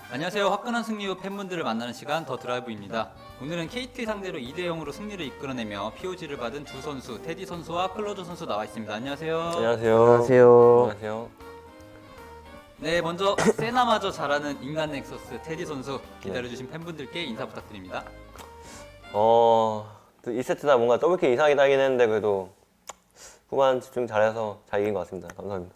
안녕하세요. 화끈한 승리 후 팬분들을 만나는 시간 더 드라이브입니다. 오늘은 KT 상대로 2대0으로 승리를 이끌어내며 POG를 받은 두 선수, 테디 선수와 클로저 선수 나와 있습니다. 안녕하세요. 안녕하세요. 안녕하세요. 안녕하세요. 네, 먼저 세나마저 잘하는 인간 넥서스 테디 선수 기다려주신 팬분들께 인사 부탁드립니다. 또 2세트다 뭔가 더블킥 이상하긴 하긴 했는데 그래도 후반 집중 잘해서 잘 이긴 것 같습니다. 감사합니다.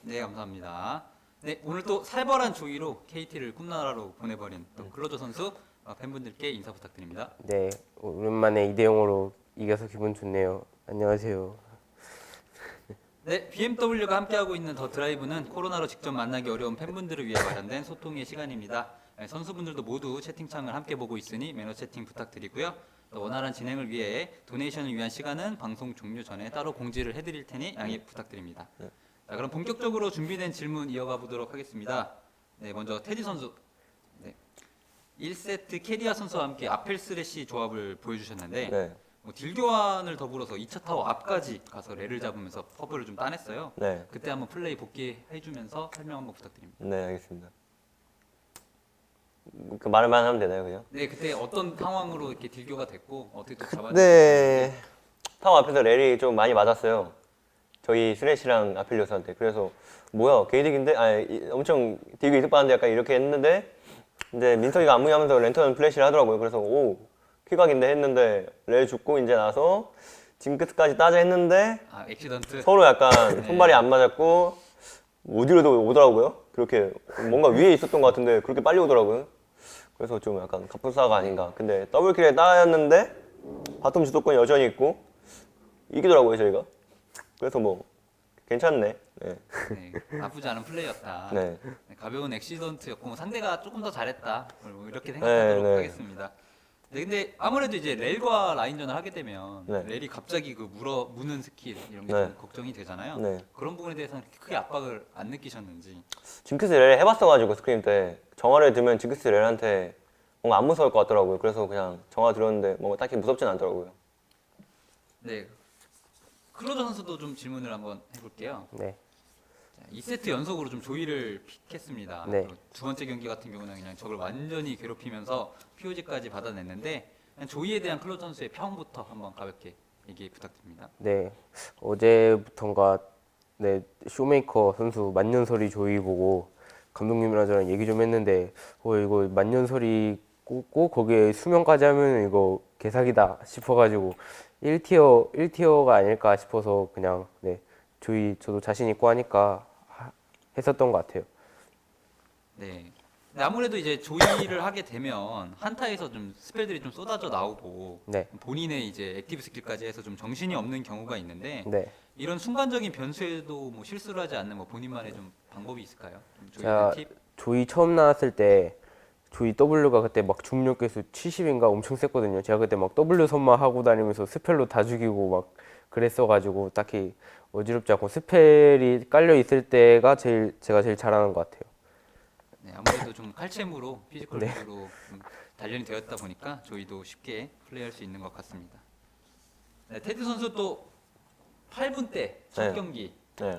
네, 감사합니다. 네, 오늘 또 살벌한 조이로 KT를 꿈나라로 보내버린 또 클로저 선수 팬분들께 인사 부탁드립니다. 네, 오랜만에 2대0으로 이겨서 기분 좋네요. 안녕하세요. 네, BMW가 함께하고 있는 더 드라이브는 코로나로 직접 만나기 어려운 팬분들을 위해 마련된 소통의 시간입니다. 네, 선수분들도 모두 채팅창을 함께 보고 있으니 매너 채팅 부탁드리고요. 또 원활한 진행을 위해 도네이션을 위한 시간은 방송 종료 전에 따로 공지를 해드릴 테니 양해 부탁드립니다. 자, 그럼 본격적으로 준비된 질문 이어가 보도록 하겠습니다. 네, 먼저 테디 선수. 네, 1세트 캐리아 선수와 함께 아펠 스래시 조합을 보여주셨는데 네. 뭐 딜교환을 더불어서 2차 타워 앞까지 가서 레를 잡으면서 퍼블을 좀 따냈어요. 네. 그때 한번 플레이 복귀해주면서 설명 한번 부탁드립니다. 네, 알겠습니다. 그 말만 하면 되나요, 그냥? 네, 그때 어떤 상황으로 이렇게 딜교가 됐고 어떻게 또 잡았는지. 네. 타워 앞에서 렐이 좀 많이 맞았어요. 저희 스레시랑 아필리오스한테. 그래서 뭐야, 개이득인데? 엄청 딜교 이득 받는데 약간 이렇게 했는데 근데 민석이가 안무하면서 랜턴 플래시를 하더라고요. 그래서 오, 퀴각인데 했는데 렐 죽고 이제 나서 징크스까지 따자 했는데 액시던트. 서로 약간 손발이 안 맞았고 어디로도 오더라고요. 그렇게 뭔가 위에 있었던 것 같은데 그렇게 빨리 오더라고요. 그래서 좀 약간 갑분싸가 아닌가. 근데 더블킬에 따였는데 바텀 주도권이 여전히 있고 이기더라고요 저희가. 그래서 뭐 괜찮네. 네. 네, 나쁘지 않은 플레이였다. 네. 네, 가벼운 액시던트였고 뭐 상대가 조금 더 잘했다. 뭐 이렇게 생각하도록 네. 하겠습니다. 네, 근데 아무래도 이제 렐과 라인전을 하게 되면 네. 렐이 갑자기 그 무는 스킬 이런 게 네. 좀 걱정이 되잖아요. 네. 그런 부분에 대해서는 크게 압박을 안 느끼셨는지. 징크스 렐 해봤어가지고 스크림 때 정화를 들면 징크스 렐한테 뭔가 안 무서울 것 같더라고요. 그래서 그냥 정화 들었는데 뭔가 딱히 무섭진 않더라고요. 네. 클로저 선수도 좀 질문을 한번 해볼게요. 네, 자, 2세트 연속으로 좀 조이를 픽했습니다. 네. 두 번째 경기 같은 경우는 그냥 적을 완전히 괴롭히면서 POG까지 받아냈는데 그냥 조이에 대한 클로저 선수의 평부터 한번 가볍게 얘기 부탁드립니다. 네. 어제부턴가 네, 쇼메이커 선수 만년설이 조이 보고 감독님이랑 저랑 얘기 좀 했는데 이거 만년설이 꽂고 거기에 수명까지 하면 이거 개사기다 싶어가지고 1티어가 아닐까 싶어서 그냥 네, 조이 저도 자신 있고 하니까 했었던 것 같아요. 네. 근데 아무래도 이제 조이를 하게 되면 한타에서 좀 스펠들이 좀 쏟아져 나오고 네, 본인의 이제 액티브 스킬까지 해서 좀 정신이 없는 경우가 있는데 네. 이런 순간적인 변수에도 뭐 실수를 하지 않는 뭐 본인만의 좀 방법이 있을까요? 좀 조이의 제가 팁? 조이 처음 나왔을 때 조이 W가 그때 막 중력 개수 70인가 엄청 셌거든요. 제가 그때 막 W 선만 하고 다니면서 스펠로 다 죽이고 막 그랬어가지고 딱히 어지럽지 않고 스펠이 깔려 있을 때가 제가 제일 잘하는 것 같아요. 네, 아무래도 좀 칼챔으로 피지컬 네. 위주로 좀 단련이 되었다 보니까 저희도 쉽게 플레이할 수 있는 것 같습니다. 네, 테드 선수 또 8분 때 첫 네. 경기 네.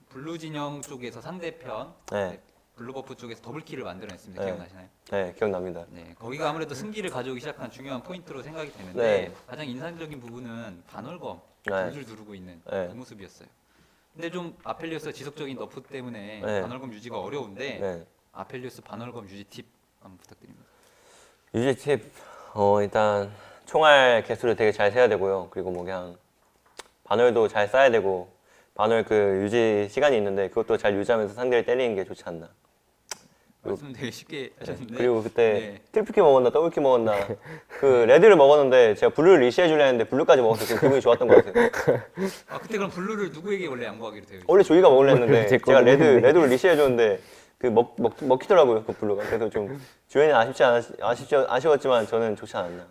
블루 진영 쪽에서 상대편 네. 블루 버프 쪽에서 더블킬을 만들어냈습니다. 네. 기억나시나요? 네, 기억납니다. 네, 거기가 아무래도 승기를 가져오기 시작한 중요한 포인트로 생각이 되는데 네. 가장 인상적인 부분은 반월검 네. 줄줄 누르고 있는 네. 그 모습이었어요. 근데 좀 아펠리오스 지속적인 너프 때문에 네. 반월검 유지가 어려운데 네. 아펠리오스 반월검 유지 팁 한번 부탁드립니다. 유지 팁, 일단 총알 개수를 되게 잘 세야 되고요. 그리고 뭐 그냥 반월도 잘 쏴야 되고 반월 그 유지 시간이 있는데 그것도 잘 유지하면서 상대를 때리는 게 좋지 않나. 말씀 되게 쉽게 하셨는데 그리고 그때 네. 트리플키 먹었나 더블키 먹었나 그 레드를 먹었는데 제가 블루를 리시해 주려 했는데 블루까지 먹어서 좀 기분이 좋았던 것 같아요. 그때 그럼 블루를 누구에게 원래 양보하기로 되어 있어요? 원래 조이가 먹으려 했는데 제 제가 거는 레드를 리시해 줬는데 그 먹히더라고요 그 블루가. 그래서 좀 주연이 아쉬웠지만 저는 좋지 않았나.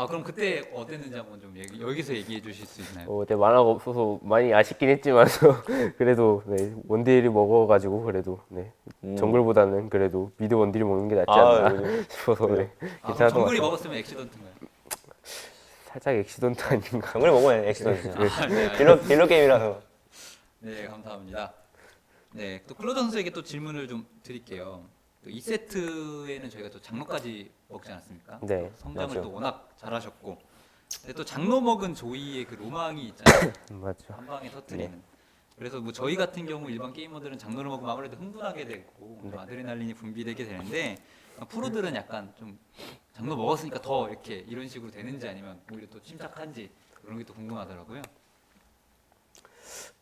그럼 그때 어땠는지 한번 좀 여기서 얘기해 주실 수 있나요? 네, 만화가 없어서 많이 아쉽긴 했지만 그래도 네, 원딜이 먹어가지고 그래도 네, 정글보다는 그래도 미드 원딜이 먹는 게 낫지 않나 그죠. 싶어서 네, 그럼 괜찮았던 것 정글이 같아요. 먹었으면 액시던트인가요? 살짝 액시던트 아닌가. 정글에 먹으면 엑시던트. 네, 딜러 게임이라서. 네, 감사합니다. 네, 또 클로저 선수에게 또 질문을 좀 드릴게요. 또 2세트에는 저희가 또 장로까지 먹지 않았습니까? 네, 성장을 맞죠. 또 워낙 잘하셨고, 근데 또 장로 먹은 조이의 그 로망이 있잖아요. 맞죠. 한 방에 터트리는. 그래서 뭐 저희 같은 경우 일반 게이머들은 장로를 먹으면 아무래도 흥분하게 되고 좀 아드레날린이 분비되게 되는데 프로들은 약간 좀 장로 먹었으니까 더 이렇게 이런 식으로 되는지 아니면 오히려 또 침착한지 그런 게 또 궁금하더라고요.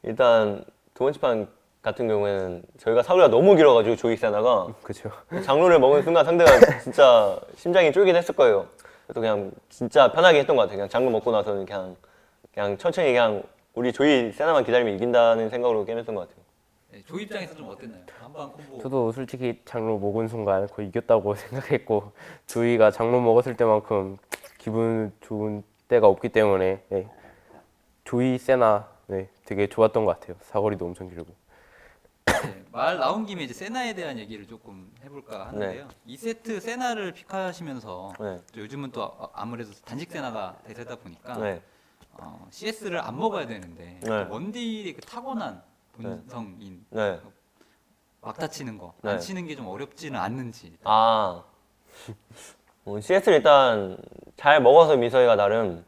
일단 두 번째 판 같은 경우에는 저희가 사거리가 너무 길어가지고 조이 세나가 그렇죠. 장로를 먹은 순간 상대가 진짜 심장이 쫄깃했을 거예요. 그래서 그냥 진짜 편하게 했던 것 같아요. 그냥 장로 먹고 나서는 그냥 천천히 그냥 우리 조이 세나만 기다리면 이긴다는 생각으로 게임했던 것 같아요. 네, 조 입장에서 좀 어땠나요? 한방 콤보. 저도 솔직히 장로 먹은 순간 거의 이겼다고 생각했고 조이가 장로 먹었을 때만큼 기분 좋은 때가 없기 때문에 네. 조이 세나 네, 되게 좋았던 것 같아요. 사거리도 엄청 길고. 네, 말 나온 김에 이제 세나에 대한 얘기를 조금 해볼까 하는데요. 2세트 세나를 픽하시면서 네. 또 요즘은 또 아무래도 단식 세나가 대세다 보니까 네. CS를 안 먹어야 되는데 네. 원딜의 그 타고난 본성인 네. 막타 치는 거 네. 안 치는 게 좀 어렵지는 않는지. 아, CS를 일단 잘 먹어서 민서이가 나름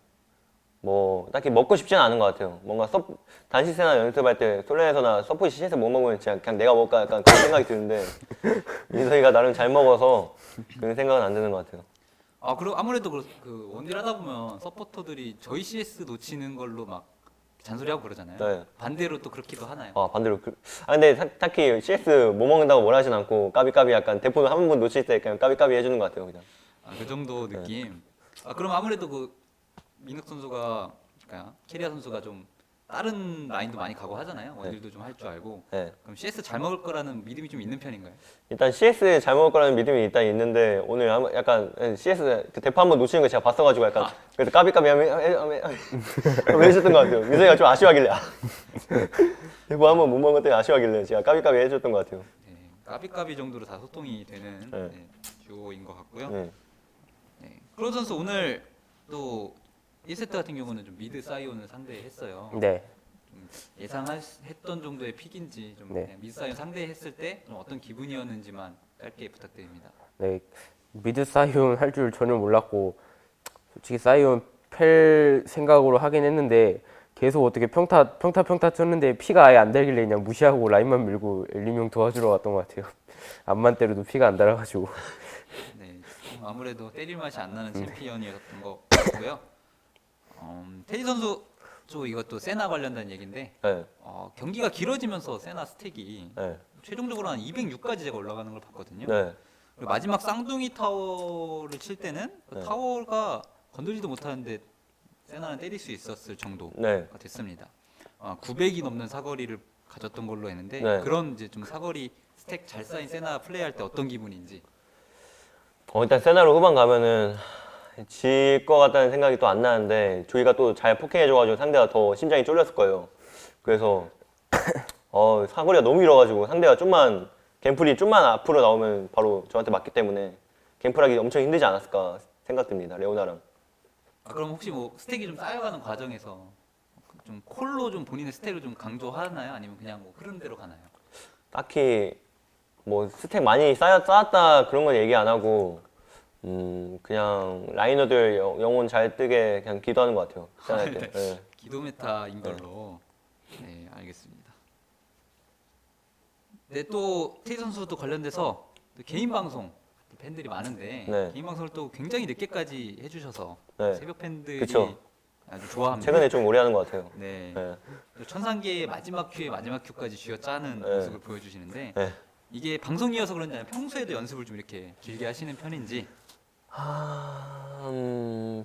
뭐 딱히 먹고 싶지는 않은 것 같아요. 뭔가 단식세나 연습할 때 솔랭에서나 서폿이 CS 못 먹으면 진짜 그냥 내가 먹을까 약간 그런 생각이 드는데 민서이가 나름 잘 먹어서 그런 생각은 안 드는 것 같아요. 그리고 아무래도 그 원딜 하다 보면 서포터들이 저희 CS 놓치는 걸로 막 잔소리하고 그러잖아요. 네. 반대로 또 그렇기도 하나요? 반대로 근데 딱히 CS 못 먹는다고 뭐라 하진 않고 까비까비 약간 대포를 한 번 놓칠 때 그냥 까비까비 해주는 것 같아요 그냥. 그 정도 느낌. 그럼 아무래도 그 민욱 선수가 그러니까 캐리아 선수가 좀 다른 라인도 많이 가고 하잖아요. 원딜도 좀 할 줄 알고. 네. 그럼 CS 잘 먹을 거라는 믿음이 좀 있는 편인가요? 일단 CS 잘 먹을 거라는 믿음이 일단 있는데 오늘 약간 CS 그 대포 한 번 놓치는 거 제가 봤어가지고 약간 그래서 까비까비 하면 해줬던 것 같아요. 민서이가 좀 아쉬워하길래 대포 한 번 못 먹은 때 아쉬워하길래 제가 까비까비 해줬던 것 같아요. 네, 까비까비 정도로 다 소통이 되는 네. 듀오인 것 같고요. 네. 네. 크로우 선수 오늘 또 1세트 같은 경우는 좀 미드 사이온을 상대했어요. 네. 예상했던 정도의 픽인지 좀 네. 그냥 미드 사이온 상대했을 때 좀 어떤 기분이었는지만 짧게 부탁드립니다. 네. 미드 사이온 할 줄 전혀 몰랐고 솔직히 사이온 팰 생각으로 하긴 했는데 계속 어떻게 평타 쳤는데 피가 아예 안 달길래 그냥 무시하고 라인만 밀고 엘리명 도와주러 갔던 것 같아요. 앞만 때려도 피가 안 달아가지고. 네, 아무래도 때릴 맛이 안 나는 챔피언이었던 것 같고요. 테디 선수 쪽 이것도 세나 관련된 얘기인데 네. 경기가 길어지면서 세나 스택이 네. 최종적으로 한 206까지 제가 올라가는 걸 봤거든요. 네. 그리고 마지막 쌍둥이 타워를 칠 때는 그 네. 타워가 건들지도 못하는데 세나는 때릴 수 있었을 정도가 네. 됐습니다. 900이 넘는 사거리를 가졌던 걸로 했는데 네. 그런 이제 좀 사거리 스택 잘 쌓인 세나 플레이할 때 어떤 기분인지. 일단 세나로 후반 가면은 질 것 같다는 생각이 또 안 나는데 조이가 또 잘 포킹해줘가지고 상대가 더 심장이 쫄렸을 거예요. 그래서 사거리가 너무 길어가지고 상대가 갱플이 좀만 앞으로 나오면 바로 저한테 맞기 때문에 갱플하기 엄청 힘들지 않았을까 생각됩니다. 레오나랑. 그럼 혹시 뭐 스택이 좀 쌓여가는 과정에서 좀 콜로 좀 본인의 스택을 좀 강조하나요? 아니면 그냥 뭐 흐름대로 가나요? 딱히 뭐 스택 많이 쌓았다 그런 건 얘기 안 하고 그냥 라이너들 영혼 잘 뜨게 그냥 기도하는 것 같아요. 시작할 때. 네. 기도 메타인 걸로. 네, 알겠습니다. 네, 또 테이 선수도 관련돼서 또 개인 방송 팬들이 많은데 네. 개인 방송을 또 굉장히 늦게까지 해주셔서 네. 새벽 팬들이 그쵸. 아주 좋아합니다. 최근에 좀 오래 하는 것 같아요. 네. 네. 또 천상계의 마지막 큐에 마지막 큐까지 쥐어 짜는 네. 모습을 보여주시는데 네. 이게 방송이어서 그런지 아니면 평소에도 연습을 좀 이렇게 길게 하시는 편인지.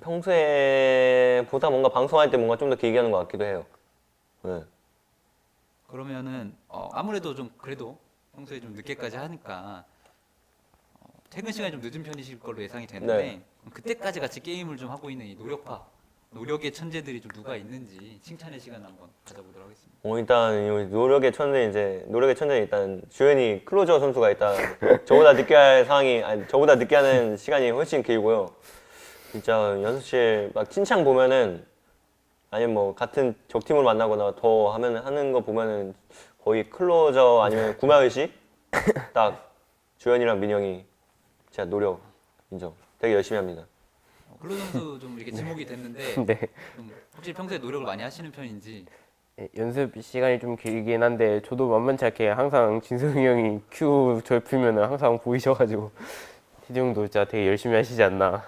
평소에 보다 뭔가 방송할 때 뭔가 좀 더 길게 하는 것 같기도 해요. 네. 그러면은 아무래도 좀 그래도 평소에 좀 늦게까지 하니까 퇴근 시간이 좀 늦은 편이실 걸로 예상이 되는데 네. 그때까지 같이 게임을 좀 하고 있는 이 노력의 천재들이 좀 누가 있는지 칭찬의 시간 한번 가져보도록 하겠습니다. 일단 이 노력의 천재 일단 주연이 클로저 선수가 일단 저보다 늦게 할 저보다 늦게 하는 시간이 훨씬 길고요. 진짜 연습실 막 칭찬 보면은 아니면 뭐 같은 적팀을 만나거나 더 하는 거 보면은 거의 클로저 아니면 구마유시 딱 주현이랑 민영이 진짜 노력 인정. 되게 열심히 합니다. 클로 선수 좀 이렇게 지목이 됐는데 네. 좀 혹시 평소에 노력을 많이 하시는 편인지. 예, 연습 시간이 좀 길긴 한데 저도 만만치 않게 항상 진성이 형이 큐 접히면은 항상 보이셔가지고 희재 형도 진짜 되게 열심히 하시지 않나.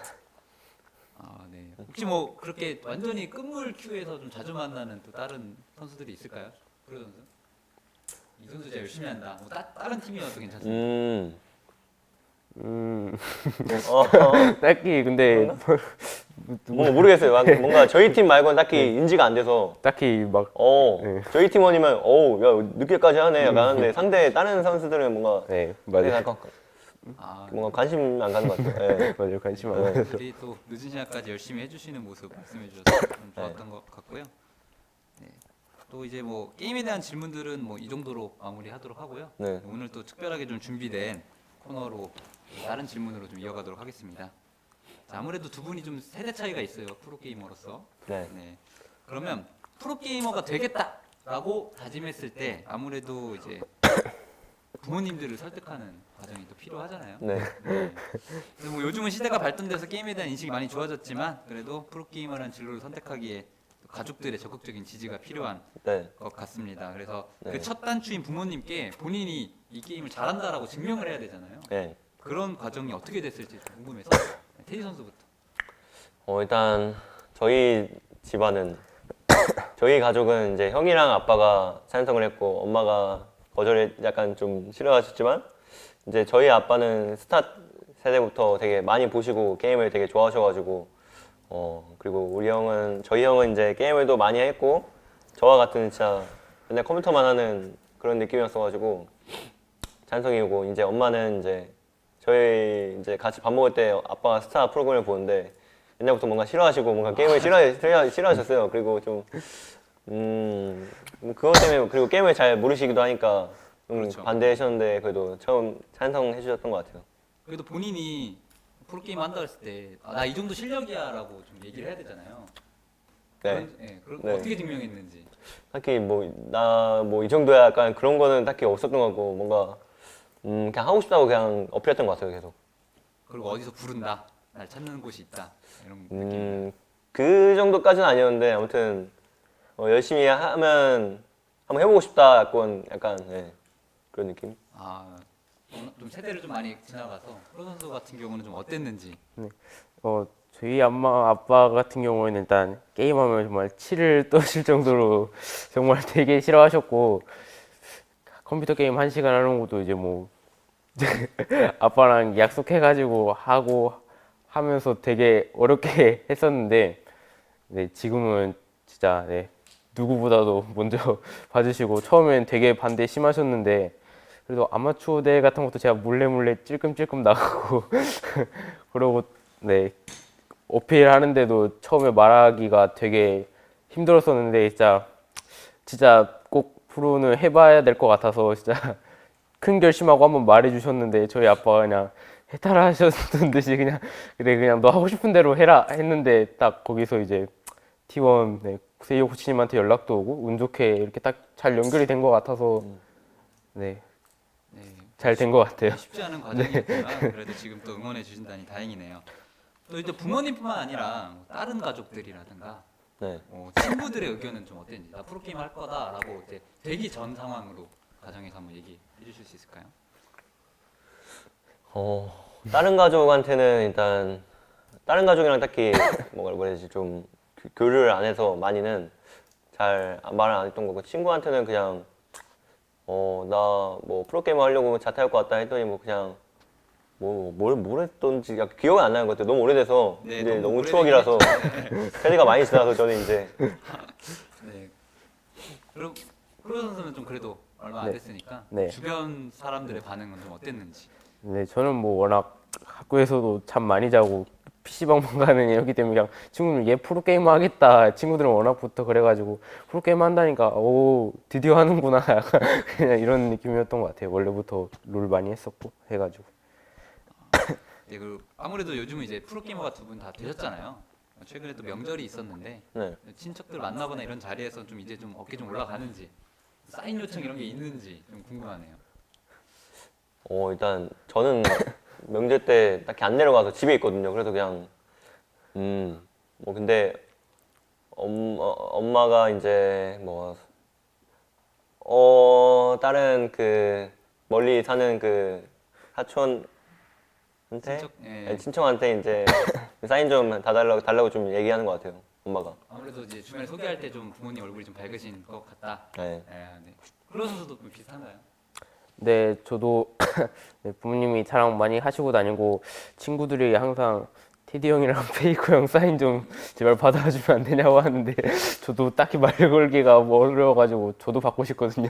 아, 네. 혹시 뭐 그렇게 완전히 끝물 큐에서 좀 자주 만나는 또 다른 선수들이 있을까요? 클로 선수? 이 선수 진짜 열심히 한다. 뭐 다른 팀이어도 괜찮습니다. 딱히 근데 뭔가 모르겠어요. 뭔가 저희 팀 말고는 딱히 인지가 안 돼서. 딱히 막 네. 저희 팀원이면 야 늦게까지 하네 약간 하는데 상대 다른 선수들은 뭔가 네, 되게 맞아요. 약간 아, 뭔가 관심 안 가는 것 같아요. 네. 맞아요. 관심 안 네. 가서. 우리 또 늦은 시간까지 열심히 해주시는 모습 말씀해 주셔서 좀 좋았던 것 같고요. 네. 또 이제 뭐 게임에 대한 질문들은 뭐 이 정도로 마무리하도록 하고요. 네. 오늘 또 특별하게 좀 준비된 코너로 다른 질문으로 좀 이어가도록 하겠습니다. 자, 아무래도 두 분이 좀 세대 차이가 있어요. 프로 게이머로서. 네. 네. 그러면 프로 게이머가 되겠다라고 다짐했을 때 아무래도 이제 부모님들을 설득하는 과정이 또 필요하잖아요. 네. 네. 그래서 뭐 요즘은 시대가 발전돼서 게임에 대한 인식이 많이 좋아졌지만 그래도 프로게이머라는 진로를 선택하기에 또 가족들의 적극적인 지지가 필요한 네. 것 같습니다. 그래서 네. 그 첫 단추인 부모님께 본인이 이 게임을 잘한다라고 증명을 해야 되잖아요. 네. 그런 과정이 어떻게 됐을지 좀 궁금해서 테디 선수부터. 일단 저희 집안은 저희 가족은 이제 형이랑 아빠가 찬성을 했고 엄마가 거절을 약간 좀 싫어하셨지만 이제 저희 아빠는 스타 세대부터 되게 많이 보시고 게임을 되게 좋아하셔가지고 그리고 저희 형은 이제 게임을 또 많이 했고 저와 같은 진짜 맨날 컴퓨터만 하는 그런 느낌이었어가지고 찬성이고 이제 엄마는 이제 저희 이제 같이 밥 먹을 때 아빠가 스타 프로그램을 보는데 옛날부터 뭔가 싫어하시고 뭔가 게임을 싫어하셨어요. 그리고 좀 뭐 그것 때문에 그리고 게임을 잘 모르시기도 하니까 좀 그렇죠. 반대하셨는데 그래도 처음 찬성해 주셨던 것 같아요. 그래도 본인이 프로게임 한다 했을 때 나 이 정도 실력이야라고 좀 얘기를 해야 되잖아요. 네. 그런 네. 어떻게 증명했는지. 딱히 나 뭐 이 정도야 약간 그런 거는 딱히 없었던 것 같고 뭔가 그냥 하고 싶다고 그냥 어필했던 것 같아요 계속. 그리고 어디서 부른다, 날 찾는 곳이 있다 이런 느낌. 그 정도까지는 아니었는데 아무튼 열심히 하면 한번 해보고 싶다 약간 네, 그런 느낌. 아, 좀 세대를 좀 많이 지나가서 프로 선수 같은 경우는 좀 어땠는지. 저희 엄마 아빠 같은 경우에는 일단 게임하면 정말 치를 떠실 정도로 정말 되게 싫어하셨고 컴퓨터 게임 1시간 하는 것도 이제 뭐 아빠랑 약속해가지고 하고 하면서 되게 어렵게 했었는데 네, 지금은 진짜 네, 누구보다도 먼저 봐주시고 처음엔 되게 반대 심하셨는데 그래도 아마추어 대회 같은 것도 제가 몰래 찔끔찔끔 나가고 그러고 네 어필 하는데도 처음에 말하기가 되게 힘들었었는데 진짜 꼭 프로는 해봐야 될 것 같아서 진짜 큰 결심하고 한번 말해주셨는데 저희 아빠가 그냥 해탈 하셨던 듯이 그냥 그래 그냥 너 하고 싶은 대로 해라 했는데 딱 거기서 이제 T1 네, 세이오 코치님한테 연락도 오고 운 좋게 이렇게 딱 잘 연결이 된 것 같아서 네, 네, 잘 된 것 같아요. 쉽지 않은 과정이었지만 그래도 지금 또 응원해 주신다니 다행이네요. 또 이제 부모님뿐만 아니라 뭐 다른 가족들이라든가 네. 친구들의 의견은 좀 어땠는지 나 프로게임 할 거다라고 이제 되기 전 상황으로 가정에서 한번 얘기해 주실 수 있을까요? 다른 가족한테는 일단 다른 가족이랑 딱히 뭐라 그래야지 좀 교류를 안 해서 많이는 잘 말을 안 했던 거고 친구한테는 그냥 나 뭐 프로게이머 하려고 자퇴 할 것 같다 했더니 뭐 그냥 뭘 했던지 약간 기억이 안 나는 것 같아요. 너무 오래돼서 네, 이제 너무 오래되긴 추억이라서 했죠. 세대가 많이 지나서 저는 이제 네. 그럼 프로 선수는 좀 그래도 얼마 안 네. 됐으니까 네. 주변 사람들의 반응은 좀 어땠는지. 네, 저는 뭐 워낙 학교에서도 잠 많이 자고 PC방만 가는 애였기 때문에 그냥 친구들 얘 프로게이머 하겠다 친구들은 워낙부터 그래가지고 프로게이머 한다니까 오 드디어 하는구나 약간 그냥 이런 느낌이었던 것 같아요. 원래부터 롤 많이 했었고 해가지고 네, 그 아무래도 요즘은 이제 프로게이머가 두 분 다 되셨잖아요. 최근에 또 명절이 있었는데 네. 친척들 만나거나 이런 자리에서 좀 이제 좀 어깨 좀 올라가는지 사인 요청 이런 게 있는지 좀 궁금하네요. 일단 저는 명절 때 딱히 안 내려가서 집에 있거든요. 그래서 그냥 뭐 근데 엄마가 이제 뭐 다른 그 멀리 사는 그 사촌한테 친척, 예. 친척한테 이제 사인 좀 달라고 좀 얘기하는 것 같아요. 엄마가. 아무래도 이제 주말 소개할 때 좀 부모님 얼굴이 좀 밝으신 것 같다. 네. 네. 클로 선수도 좀 비슷한가요? 네, 저도 네, 부모님이 자랑 많이 하시고 다니고 친구들이 항상 테디 형이랑 페이커 형 사인 좀 제발 받아주면 안 되냐고 하는데 저도 딱히 말 걸기가 어려워가지고 저도 받고 싶거든요.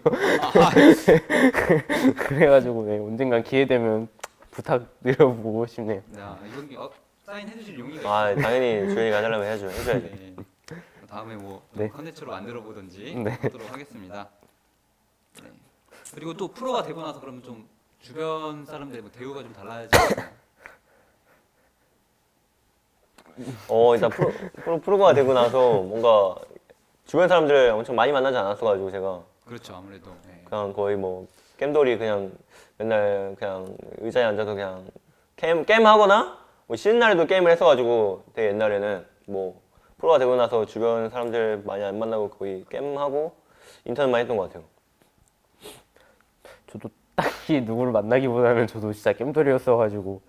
그래가지고 네, 언젠간 기회 되면 부탁드려보고 싶네요. 이번 사인 해주실 용의가 아, 있어요. 당연히 주현이가 해달라면 해줘야죠. 네. 다음에 뭐 네. 컨텐츠로 만들어 보든지 네. 하도록 하겠습니다. 네. 그리고 또 프로가 되고 나서 그러면 좀 주변 사람들 뭐 대우가 좀 달라지나요? 일단 프로가 되고 나서 뭔가 주변 사람들을 엄청 많이 만나지 않았어가지고 제가 그렇죠, 아무래도. 네. 그냥 거의 뭐 겜돌이 그냥 맨날 그냥 의자에 앉아서 그냥 게임 하거나 뭐 쉬는 날에도 게임을 했어가지고 되게 옛날에는 뭐 프로가 되고 나서 주변 사람들 많이 안 만나고 거의 게임하고 인터넷만 했던 것 같아요. 저도 딱히 누구를 만나기보다는 저도 진짜 겜돌이었어가지고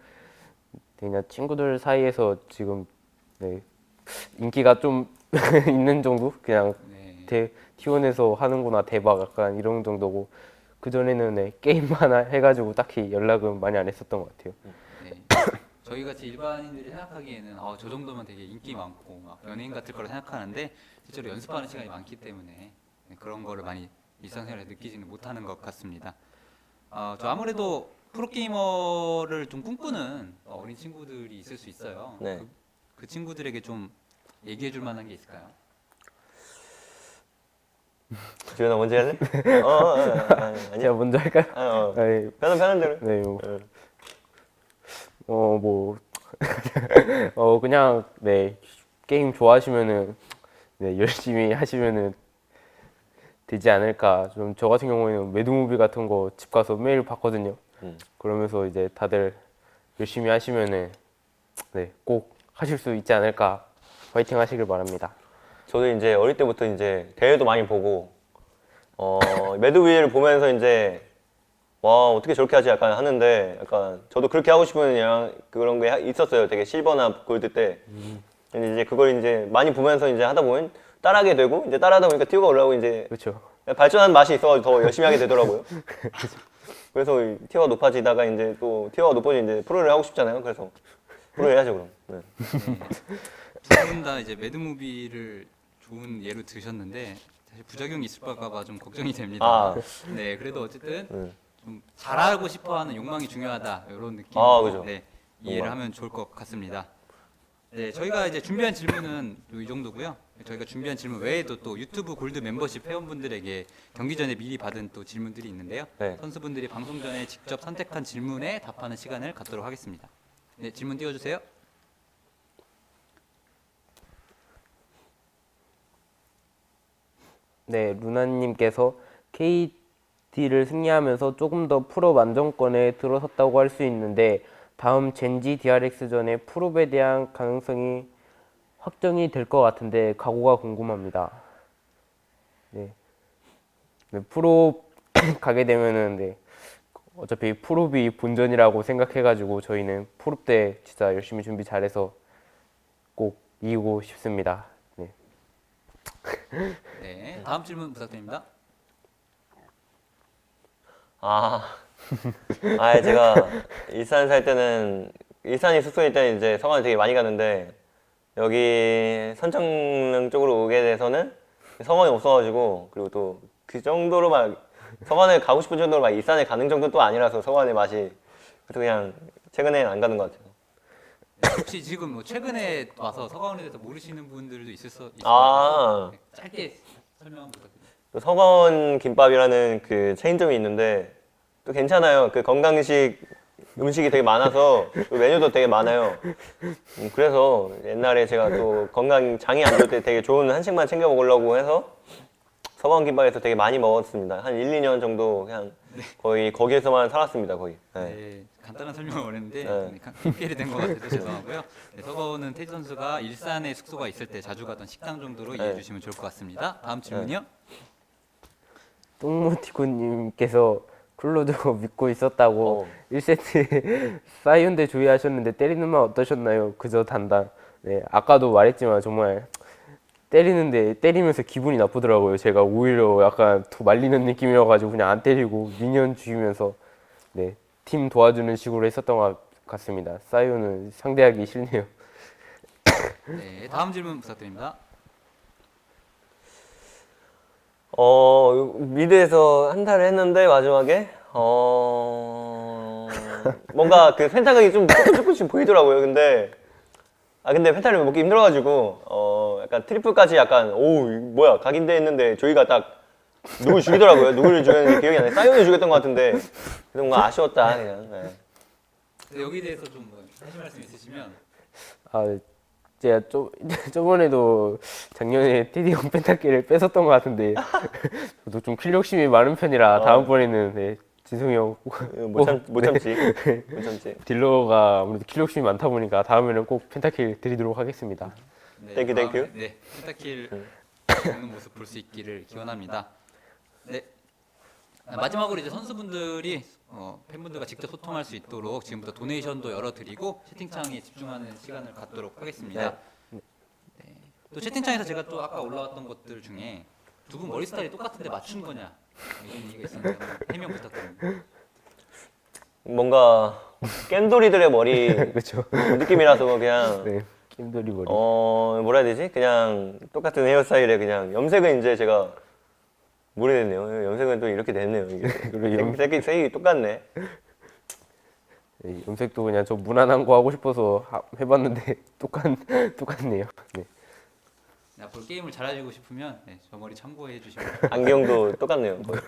그냥 친구들 사이에서 지금 네, 인기가 좀 있는 정도? 그냥 네. T1에서 하는구나 대박 약간 이런 정도고 그 전에는 네, 게임 하나 해가지고 딱히 연락은 많이 안 했었던 것 같아요. 네. 저희 같이 일반인들이 생각하기에는 저 정도면 되게 인기 많고 막 연예인 같을 거라 생각하는데 실제로 연습하는 시간이 많기 때문에 네, 그런 거를 많이 일상생활에 느끼지는 못하는 것 같습니다. 저 아무래도 프로게이머를 좀 꿈꾸는 어린 친구들이 있을 수 있어요. 네. 그 친구들에게 좀 얘기해 줄 만한 게 있을까요? 주현아 먼저 할래? 아니야. 제가 먼저 할까요? 네, 편한 대로. 네, 그냥 네 게임 좋아하시면은 네 열심히 하시면은 되지 않을까. 좀 저 같은 경우에는 매드무비 같은 거 집 가서 매일 봤거든요. 그러면서 이제 다들 열심히 하시면은 네 꼭 하실 수 있지 않을까. 화이팅 하시길 바랍니다. 저도 이제 어릴 때부터 이제 대회도 많이 보고 매드위를 보면서 이제 와 어떻게 저렇게 하지 약간 하는데 약간 저도 그렇게 하고 싶은 그런 게 있었어요. 되게 실버나 골드 때. 근데 이제 그걸 이제 많이 보면서 이제 하다 보면 따라하게 되고 이제 따라하다 보니까 티어가 올라오고 이제 그렇죠. 발전하는 맛이 있어가지고 더 열심히 하게 되더라고요. 그래서 이 티어가 높아지다가 이제 또 티어가 높아지면 이제 프로를 하고 싶잖아요. 그래서 프로 해야죠 그럼. 네. 두 분 다 이제 매드무비를 좋은 예로 드셨는데 사실 부작용이 있을까봐 좀 걱정이 됩니다. 아. 네, 그래도 어쨌든 네. 좀 잘하고 싶어하는 욕망이 중요하다 이런 느낌으로 그죠. 네, 이해를 욕망. 하면 좋을 것 같습니다. 네, 저희가 이제 준비한 질문은 이 정도고요. 저희가 준비한 질문 외에도 또 유튜브 골드 멤버십 회원분들에게 경기 전에 미리 받은 또 질문들이 있는데요. 네. 선수분들이 방송 전에 직접 선택한 질문에 답하는 시간을 갖도록 하겠습니다. 네, 질문 띄워주세요. 네, 루나님께서 KT를 승리하면서 조금 더 프로 안정권에 들어섰다고 할 수 있는데 다음 젠지 DRX전에 프로에 대한 가능성이 확정이 될 것 같은데 각오가 궁금합니다. 네, 프로 가게 되면은 네, 어차피 프로비 본전이라고 생각해가지고 저희는 프로 때 진짜 열심히 준비 잘해서 꼭 이기고 싶습니다. 네. 네, 다음 질문 부탁드립니다. 제가 일산 살 때는 일산이 숙소일 때는 이제 성안을 되게 많이 갔는데 여기 선천릉 쪽으로 오게 돼서는 성안이 없어가지고 그리고 또 그 정도로 막 성안에 가고 싶은 정도로 막 일산에 가는 정도는 또 아니라서 성안의 맛이 그래서 그냥 최근에는 안 가는 것 같아요. 네, 혹시 지금 뭐 최근에 와서 서가원에 대해서 모르시는 분들도 있을 것 아. 같아서 네, 짧게 설명 부탁드립니다. 또 서건 김밥이라는 그 체인점이 있는데 또 괜찮아요. 그 건강식 음식이 되게 많아서 또 메뉴도 되게 많아요. 그래서 옛날에 제가 또 장이 안 좋을 때 되게 좋은 한식만 챙겨 먹으려고 해서 서건 김밥에서 되게 많이 먹었습니다. 한 1, 2년 정도 그냥 거의 거기에서만 살았습니다 거의. 네. 네, 간단한 설명을 원했는데 네. PPL이 된 것 같아서 죄송하고요. 네, 서거는 태지 선수가 일산에 숙소가 있을 때 자주 가던 식당 정도로 이해해 네. 주시면 좋을 것 같습니다. 다음 질문이요. 똥모티콘님께서 클로저 믿고 있었다고 어. 1세트 사이온 대 조이 하셨는데 때리는 맛 어떠셨나요? 그저 단단. 네, 아까도 말했지만 정말 때리면서 기분이 나쁘더라고요. 제가 오히려 약간 더 말리는 느낌이어가지고 그냥 안 때리고 미니언 죽이면서 네, 팀 도와주는 식으로 했었던 것 같습니다. 사이온은 상대하기 싫네요. 네, 다음 질문 부탁드립니다. 미드에서 한 달을 했는데 마지막에 뭔가 그 펜타각이 좀 조금씩 보이더라고요. 근데 펜타를 먹기 힘들어가지고 약간 트리플까지 약간 오 뭐야 각인데 했는데 조이가 딱 누굴 죽이더라고요. 누구를 죽였는지 기억이 안 나요. 사이온을 죽였던 것 같은데 그래서 뭔가 아쉬웠다 그냥. 네. 네, 여기에 대해서 좀 하실 말씀 있으시면. 아, 제가 저번에도 작년에 테디 형 펜타키를 뺏었던 것 같은데 저도 좀 킬 욕심이 많은 편이라 다음번에는 네, 진성이 형 못 참지. 못 참지. 딜러가 아무래도 킬 욕심이 많다 보니까 다음에는 꼭 펜타킬 드리도록 하겠습니다. 네, 땡큐, 다음에, 땡큐. 네, 펜타킬 먹는 모습 볼 수 있기를 기원합니다. 네, 마지막으로 이제 선수분들이 팬분들과 직접 소통할 수 있도록 지금부터 도네이션도 열어드리고 채팅창에 집중하는 시간을 갖도록 하겠습니다. 네. 또 채팅창에서 제가 또 아까 올라왔던 것들 중에 두 분 머리 스타일이 똑같은데 맞춘 거냐 이런 얘기가 있었는데 해명 부탁드립니다. 뭔가 깬돌이들의 머리 그렇죠. 느낌이라서 그냥 네, 킴돌이 머리. 뭐라 해야 되지? 그냥 똑같은 헤어스타일에 그냥 염색은 이제 제가 모르겠네요. 염색은 또 이렇게 됐네요. 이게. 그리고 색이 똑같네. 네, 염색도 그냥 좀 무난한 거 하고 싶어서 해봤는데 똑같네요. 네. 앞으로 게임을 잘하시고 싶으면 네, 저 머리 참고해 주시면 안경도 똑같네요. 거의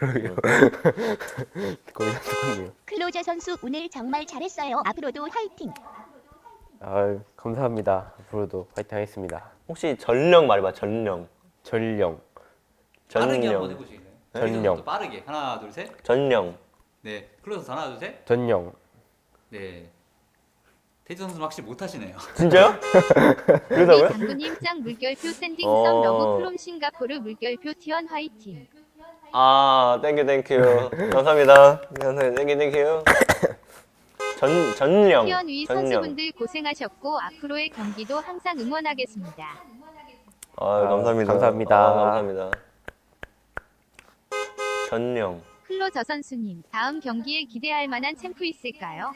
다 똑같네요. 클로저 선수 오늘 정말 잘했어요. 앞으로도 화이팅. 아, 감사합니다. 앞으로도 파이팅 하겠습니다. 혹시 전령 말해봐. 전령. 전령. 빠르게 한번 전령. 해보시겠어요? 전령. 또 빠르게 하나 둘 셋. 전령. 네, 클로저 하나 둘 셋. 전령. 네, 테디 선수는 확실히 못하시네요. 진짜요? 그러다고요? 당구님 짱 물결표 샌딩 어. 썸 러브 프롬 싱가포르 물결표 티원 화이팅. 아, 땡큐. 감사합니다. 땡큐. 전령. 티원 위 전령. 선수분들 고생하셨고 앞으로의 경기도 항상 응원하겠습니다. 감사합니다. 감사합니다. 감사합니다. 전령. 클로저 선수님 다음 경기에 기대할 만한 챔프 있을까요?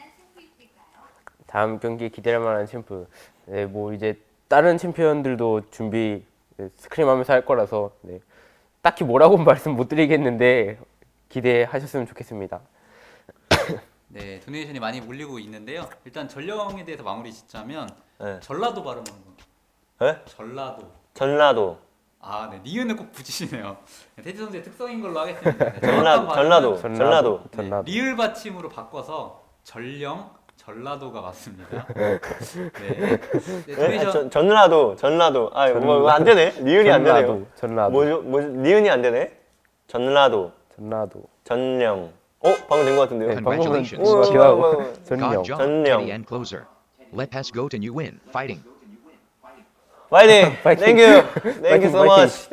다음 경기에 기대할 만한 챔프. 네, 뭐 이제 다른 챔피언들도 준비 스크림하면서 할 거라서 네, 딱히 뭐라고는 말씀 못 드리겠는데 기대하셨으면 좋겠습니다. 네, 도네이션이 많이 몰리고 있는데요. 일단 전령에 대해서 마무리 짓자면 네. 전라도 발음하는 거. 네? 전라도. 전라도. 아, 네, 니은을 꼭 붙이시네요. 네, 테디 선수의 특성인 걸로 하겠습니다. 네, 전라도. 정확한 발음은 전라도. 네, 전라도. 리을 받침으로 바꿔서 전령, 전라도가 맞습니다. 네, 네 도네이션. 전라도. 뭐 안 되네. 리을이 안 되네요. 전라도. 뭐죠? 리은이 안 되네. 전라도. 전령. 방금 된 것 같은데요. Congratulations. 방금은 기하고 전령. God job, 전령. Teddy and closer. Let us go to new win. Fighting. 파이팅. 파이팅. Thank you so much.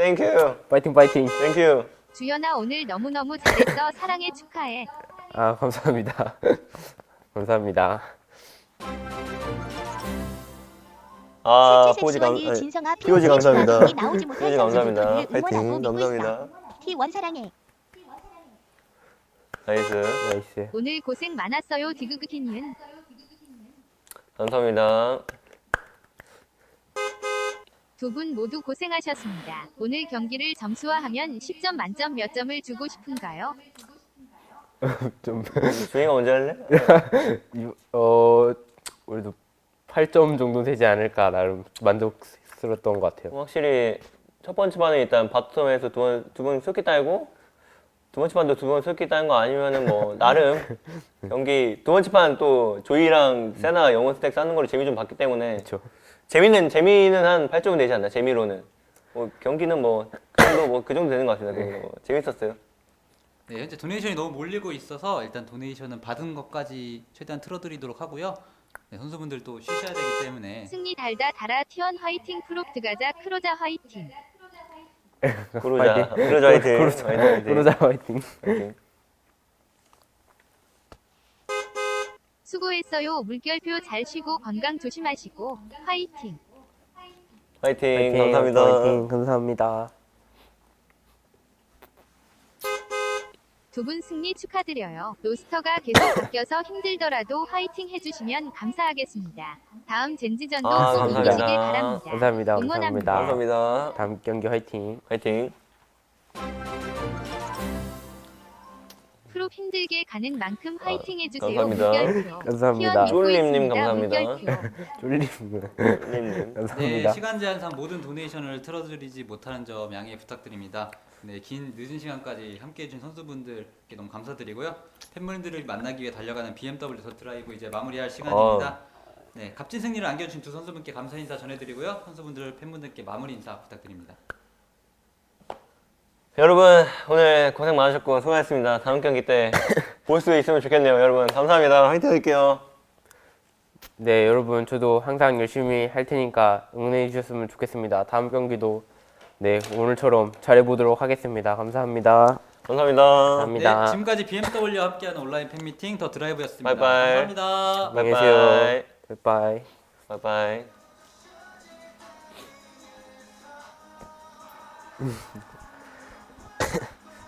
파이팅. Thank you. 주연아 오늘 너무너무 잘했어. 사랑해 축하해. 아, 감사합니다. 감사합니다. 실제 포지 섹시원이 진성아 POG 감사합니다. 나오지 못할 POG 감사합니다. 선수들을 응원하고 파이팅. 믿고 감사합니다. 있어. T1 사랑해. 나이스. 나이스. 오늘 고생 많았어요 디그그티니은. 감사합니다. 두 분 모두 고생하셨습니다. 오늘 경기를 점수화하면 10점 만점 몇 점을 주고 싶은가요? 좀 주인가 먼저 할래? 우리도 8점 정도 되지 않을까 나름 만족스러웠던 것 같아요. 확실히 첫 번째 판은 일단 바텀에서 두 번 쏠기 따고 두 번째 판도 두 번 쏠기 따는 거 아니면은 뭐 나름 경기 두 번째 판 또 조이랑 세나 영혼 스택 쌓는 거를 재미 좀 봤기 때문에 그렇죠. 재미는 한 8점은 되지 않나 재미로는 뭐 경기는 뭐 그 정도 되는 것 같습니다. 그리고 뭐 재밌었어요. 네, 현재 도네이션이 너무 몰리고 있어서 일단 도네이션은 받은 것까지 최대한 틀어드리도록 하고요. 네, 선수분들도 쉬셔야 되기 때문에 승리 달다 달아 T1 화이팅 프롭 드가자 크로자 화이팅. 그러자 화이팅. 그러자 화이팅. 그러자 화이팅. 그러자 화이팅. 화이팅. 수고했어요. 물결표 잘 쉬고 건강 조심하시고 화이팅. 화이팅. 감사합니다. 화이팅. 감사합니다. 두 분 승리 축하드려요. 로스터가 계속 바뀌어서 힘들더라도 화이팅 해주시면 감사하겠습니다. 다음 젠지전도 아, 꼭 감사합니다. 이기시길 바랍니다. 감사합니다. 응원합니다. 감사합니다. 감사합니다. 다음 경기 화이팅. 화이팅. 프롭 힘들게 가는 만큼 화이팅 해주세요. 감사합니다. 물결표. 감사합니다. 티원 믿고 쫄림님 있습니다. 감사합니다. 물결표. 쫄림. 님. 감사합니다. 네, 시간 제한상 모든 도네이션을 틀어드리지 못하는 점 양해 부탁드립니다. 네, 긴 늦은 시간까지 함께해 준 선수분들께 너무 감사드리고요. 팬분들을 만나기 위해 달려가는 BMW 더 드라이브 이제 마무리할 시간입니다. 네, 값진 승리를 안겨주신 두 선수분께 감사 인사 전해드리고요. 선수분들, 팬분들께 마무리 인사 부탁드립니다. 여러분 오늘 고생 많으셨고 수고하셨습니다. 다음 경기 때 볼 수 있으면 좋겠네요. 여러분 감사합니다. 화이팅 할게요. 네, 여러분 저도 항상 열심히 할 테니까 응원해 주셨으면 좋겠습니다. 다음 경기도 네, 오늘처럼 잘해 보도록 하겠습니다. 감사합니다. 감사합니다. 감사합니다. 네, 지금까지 BMW와 함께하는 온라인 팬미팅 더 드라이브였습니다. 바이바이. 감사합니다. 안녕히 계세요. 바이바이. 바이바이.